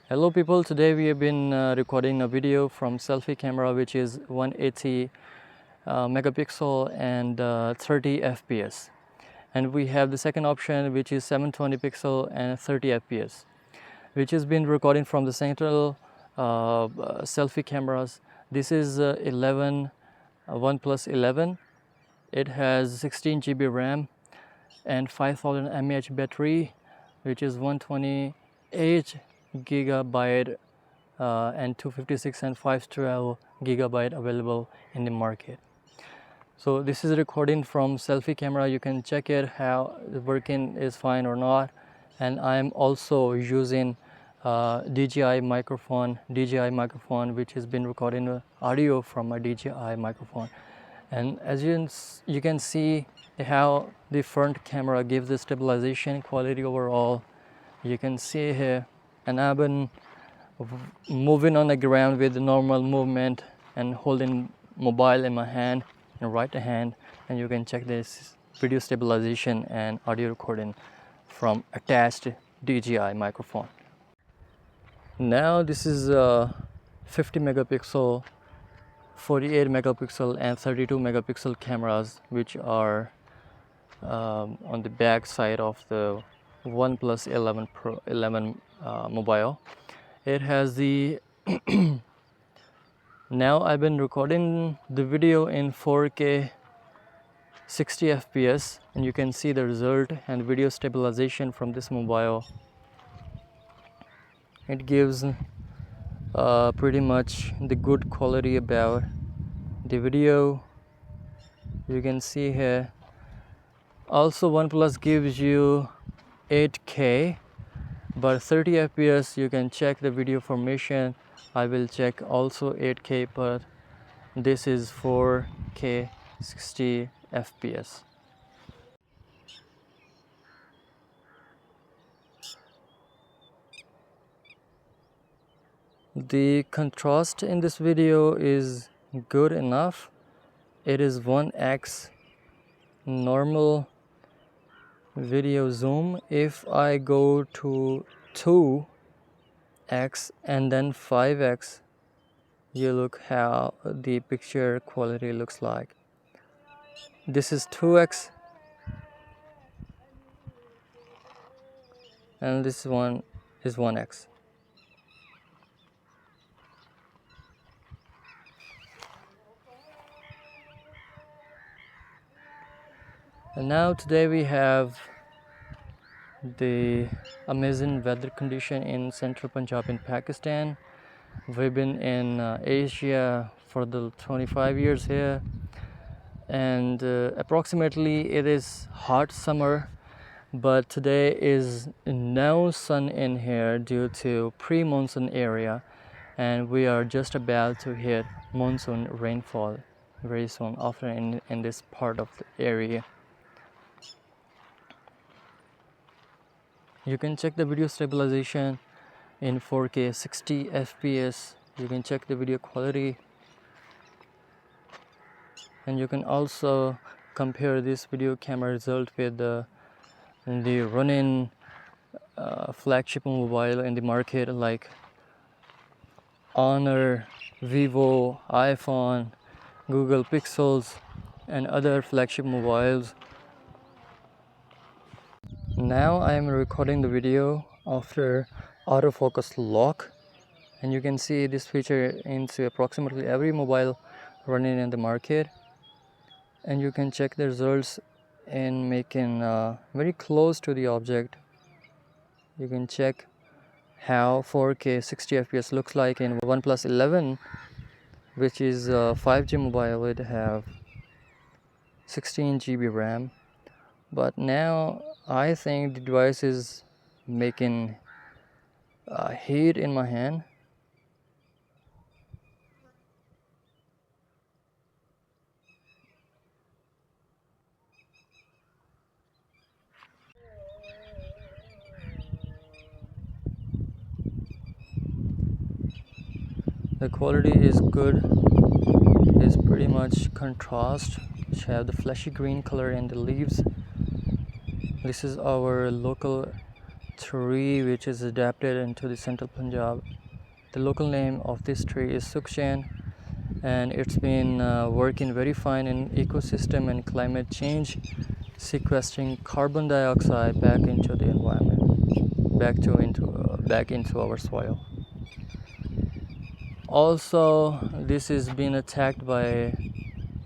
Hello people, today we have been recording a video from selfie camera which is 180 megapixel and 30 fps, and we have the second option which is 720 pixel and 30 fps, which has been recording from the central selfie cameras. This is 11 OnePlus 11. It has 16 GB RAM and 5000 mAh battery, which is 128 gigabyte and 256 and 512 gigabyte available in the market. So this is a recording from selfie camera. You can check it how the working is fine or not. And I'm also using DJI microphone which has been recording the audio from a DJI microphone. And as you can see how the front camera gives the stabilization quality overall. You can see here, and I've been moving on the ground with the normal movement and holding mobile in my hand and right hand, and you can check this video stabilization and audio recording from attached DJI microphone. Now this is 50 megapixel, 48 megapixel and 32 megapixel cameras which are on the back side of the OnePlus 11 mobile. It has the now I've been recording the video in 4K 60 fps, and you can see the result and video stabilization from this mobile. It gives pretty much the good quality about the video. You can see here. Also OnePlus gives you 8K, but 30 fps you can check the video formation. I will check also 8K, but this is 4K 60 fps. The contrast in this video is good enough. It is 1x normal video zoom. If I go to 2x and then 5x, you look how the picture quality looks like. This is 2x and this one is 1x. And now today we have the amazing weather condition in central Punjab in Pakistan. We've been in Asia for the 25 years here, and approximately it is hot summer, but today is no sun in here due to pre-monsoon area, and we are just about to hit monsoon rainfall very soon after in this part of the area. You can check the video stabilization in 4K 60 fps. You can check the video quality, and you can also compare this video camera result with the running flagship mobile in the market like Honor, Vivo, iPhone, Google Pixels and other flagship mobiles. Now I am recording the video after autofocus lock, and you can see this feature into approximately every mobile running in the market, and you can check the results in making very close to the object. You can check how 4K 60 fps looks like in OnePlus 11, which is a 5G mobile. It have 16 GB RAM, but now I think the device is making heat in my hand. The quality is good. It's pretty much contrast, which have the fleshy green color in the leaves. This is our local tree which is adapted into the central Punjab. The local name of this tree is Sukshan, and it's been working very fine in ecosystem and climate change, sequestering carbon dioxide back into the environment, back into our soil. Also, this is being attacked by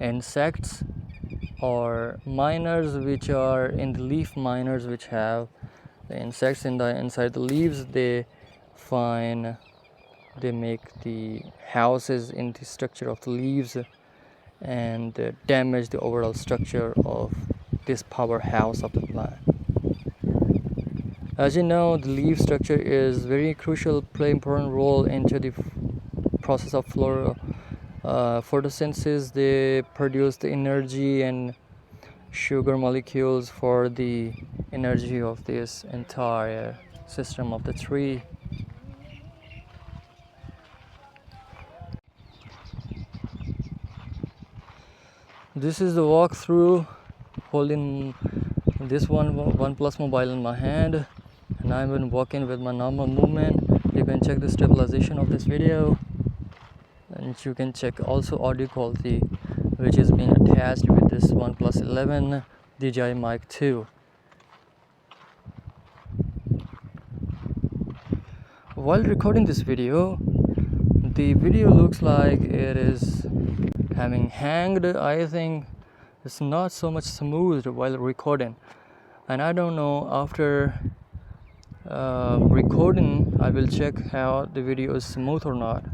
insects or miners, which are in the leaf miners, which have the insects inside the leaves. They make the houses in the structure of the leaves and damage the overall structure of this powerhouse of the plant. As you know, the leaf structure is very crucial, play important role into the process of photosynthesis. They produce the energy and sugar molecules for the energy of this entire system of the tree. This is the walkthrough holding this OnePlus mobile in my hand, and I've been walking with my normal movement. You can check the stabilization of this video, and you can check also audio quality, which is being attached with this OnePlus 11 DJI Mic 2. While recording this video, the video looks like it is having hanged. I think it's not so much smooth while recording, and I don't know, after recording I will check how the video is smooth or not.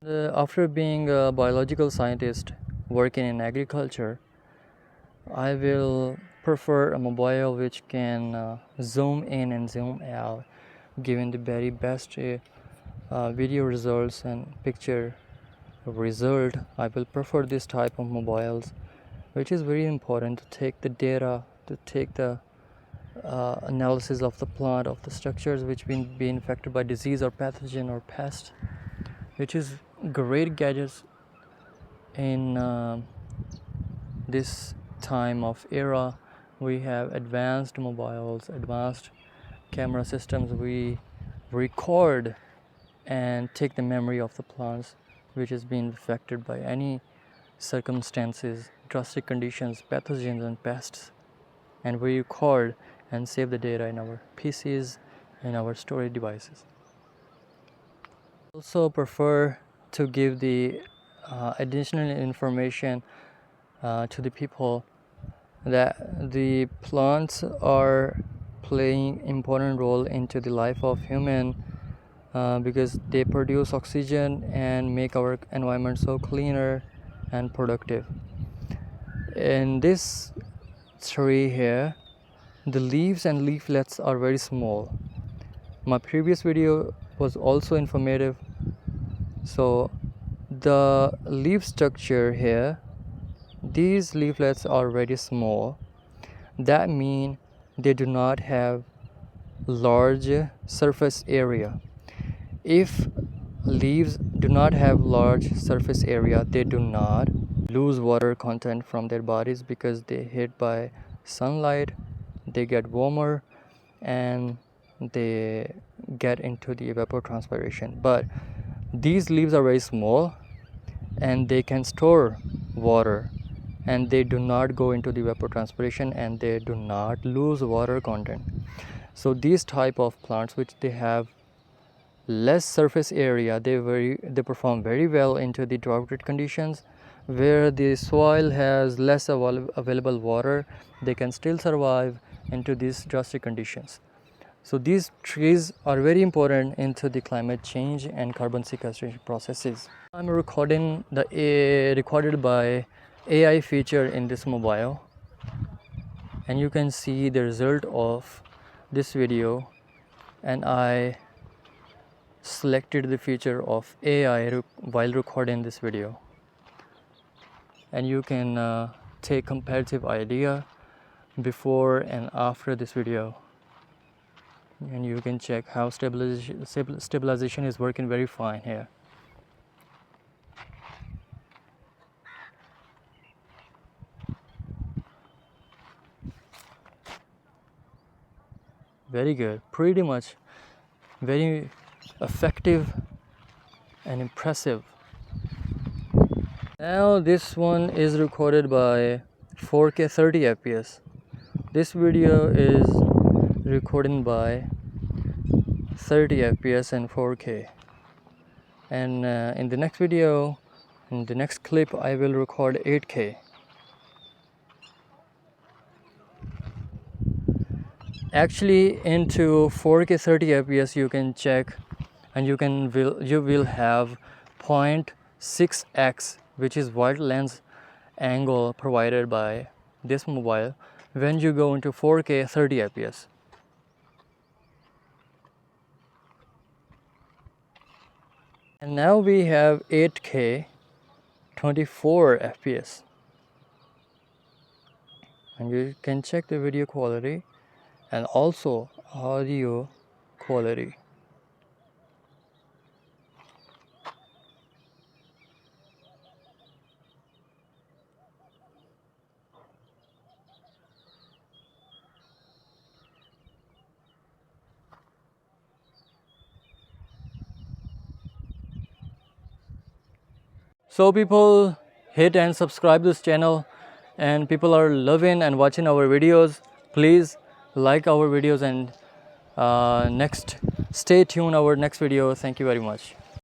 After being a biological scientist working in agriculture, I will prefer a mobile which can zoom in and zoom out, giving the very best video results and picture result. I will prefer this type of mobiles, which is very important to take the data, to take the analysis of the plant, of the structures which be infected by disease or pathogen or pest, which is great gadgets in this time of era. We have advanced mobiles, advanced camera systems. We record and take the memory of the plants which has been affected by any circumstances, drastic conditions, pathogens and pests, and we record and save the data in our PCs and our storage devices. Also prefer to give the additional information to the people that the plants are playing important role into the life of human, because they produce oxygen and make our environment so cleaner and productive. In this tree here, the leaves and leaflets are very small. My previous video was also informative. So the leaf structure here, these leaflets are very small. That means they do not have large surface area. If leaves do not have large surface area, they do not lose water content from their bodies, because they hit by sunlight, they get warmer and they get into the evapotranspiration. But these leaves are very small and they can store water, and they do not go into the evapotranspiration, and they do not lose water content. So these type of plants which they have less surface area, they perform very well into the drought conditions, where the soil has less available water. They can still survive into these drastic conditions. So these trees are very important into the climate change and carbon sequestration processes. I'm recorded by AI feature in this mobile, and you can see the result of this video, and I selected the feature of AI while recording this video, and you can take comparative idea before and after this video, and you can check how stabilization is working very fine here. Very good, pretty much very effective and impressive. Now this one is recorded by 4K 30 fps. This video is recording by 30 fps and 4K, and in the next video, in the next clip, I will record 8K. Actually, into 4K 30 fps you can check, and you will have 0.6x, which is wide lens angle provided by this mobile when you go into 4K 30 fps. And now we have 8K 24 fps, and you can check the video quality and also audio quality. So people, hit and subscribe this channel, and people are loving and watching our videos. Please like our videos, and stay tuned our next video. Thank you very much.